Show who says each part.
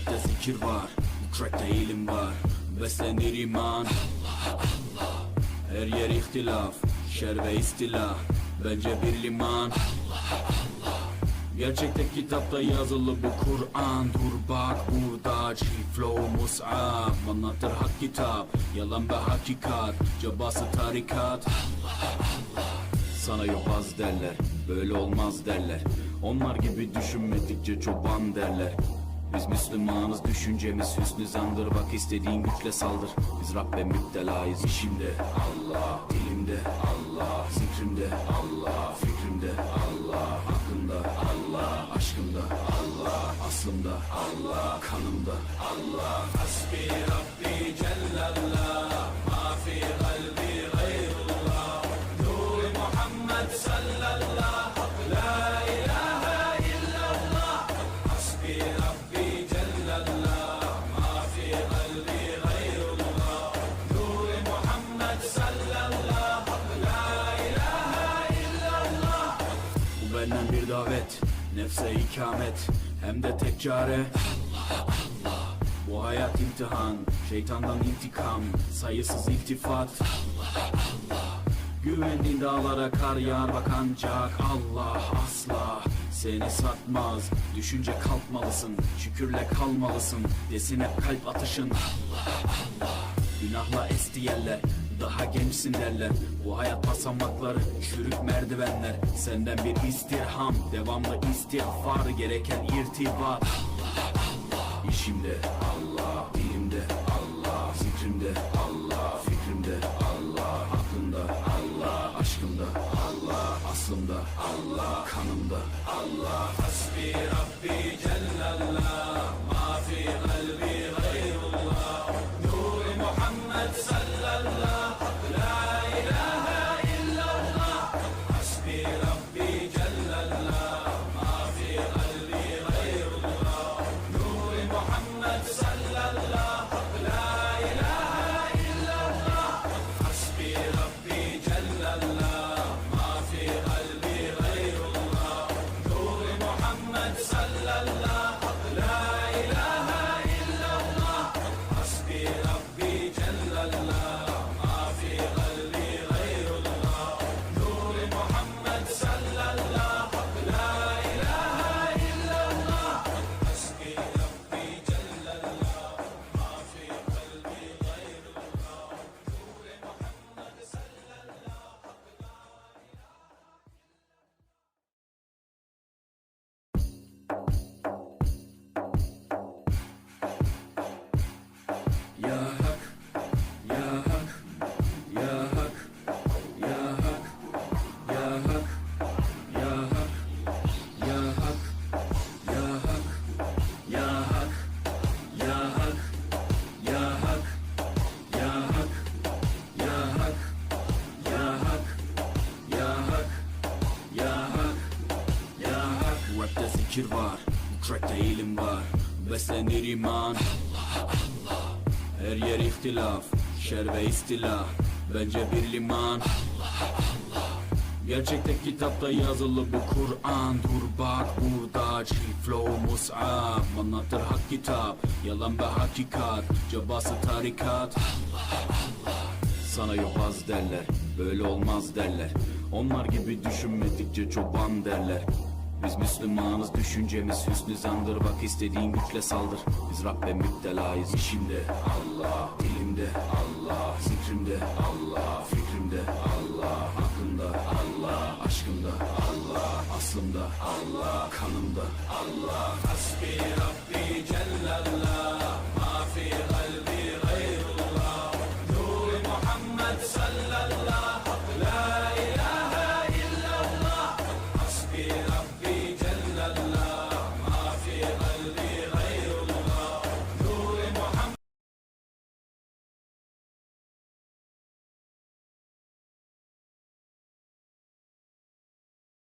Speaker 1: Rapte zikir var, bu trackte ilim var. Beslenir iman, her yer ihtilaf, şer ve istila. Bence bir liman. Gerçekte kitapta yazılı bu Kur'an. Dur bak burada G-Flow Mus'ab anlatır hak kitap, yalan ve hakikat, cabası tarikat. Sana yobaz derler, böyle olmaz derler. Onlar gibi düşünmedikçe çoban derler. Biz Müslümanız, düşüncemiz hüsnü zandır. Bak istediğin güçle saldır. Biz Rabbe müptelayız. İşimde Allah, dilimde Allah, zikrimde Allah, fikrimde Allah, aklımda Allah, aşkımda Allah, aslımda Allah, kanımda Allah. Hasbi Rabbi Cellallah, ma fi kalbi gayrullah. Nur Muhammed sallallahu, la ilahe illallah. Hasbi Rabbi Cellallah, ma fi kalbi gayrullah. Nur Muhammed sallallahu, la ilahe illallah. Bu benden bir davet, nefse ikamet, hem de tek çare Allah. Bu hayat imtihan, şeytandan intikam, sayısız iltifat Allah. Güvendiğin dağlara kar yağar bak ancak Allah asla seni satmaz. Düşünce kalkmalısın, şükürle kalmalısın, desin hep kalp atışın Allah. Günahla esti yerler, daha gençsin derler. Bu hayat basamakları, çürük merdivenler. Senden bir istirham, devamlı istiğfar, gereken irtibat Allah. İşimde Allah, dilimde Allah, zikrimde Allah, fikrimde Allah, aklımda Allah, aşkımda Allah, aslımda Allah, kanımda Allah. Hasbi Rabbi Cellallah, ma fi kalbi gayrullah. Nur Muhammed sallallahu, la ilahe illallah. Hasbi Rabbi Cellallah, ma fi kalbi gayrullah. Nur Muhammed sallallahu, la ilahe illallah. Hasbi Rabbi Cellallah, ma fi kalbi gayrullah. Nur Muhammed sallallahu, la ilahe illallah. Hasbi Rabbi Cellallah, ma fi kalbi gayrullah. Nur Muhammed sallallahu, la ilahe illallah. Hasbi Rabbi Cellallah, ma fi kalbi gayrullah. Nur Muhammed sallallahu. Ya hak, ya hak, ya hak, ya hak, ya hak, ya hak, ya hak, ya hak, ya hak, ya hak, ya hak, ya hak, ya hak, ya hak, ya hak, ya hak, ya hak. Rapte zikir var, bu trackte ilim var. Beslenir iman Allah. Her yer ihtilaf, şer ve istila. Bence bir liman Allah. Gerçekte kitapta yazılı bu Kur'an. Dur bak burada G-Flow Mus'ab anlatır hak kitap, yalan ve hakikat, cabası tarikat Allah. Sana yobaz derler, böyle olmaz derler. Onlar gibi düşünmedikçe çoban derler. Biz Müslümanız, düşüncemiz hüsnü zandır. Bak istediğin güçle saldır. Biz Rabbe müptelayız. İşimde Allah, dilimde Allah, zikrimde Allah, fikrimde Allah, aklımda Allah, aşkımda Allah, aslımda Allah, kanımda Allah. Hasbi Rabbi Cellallah.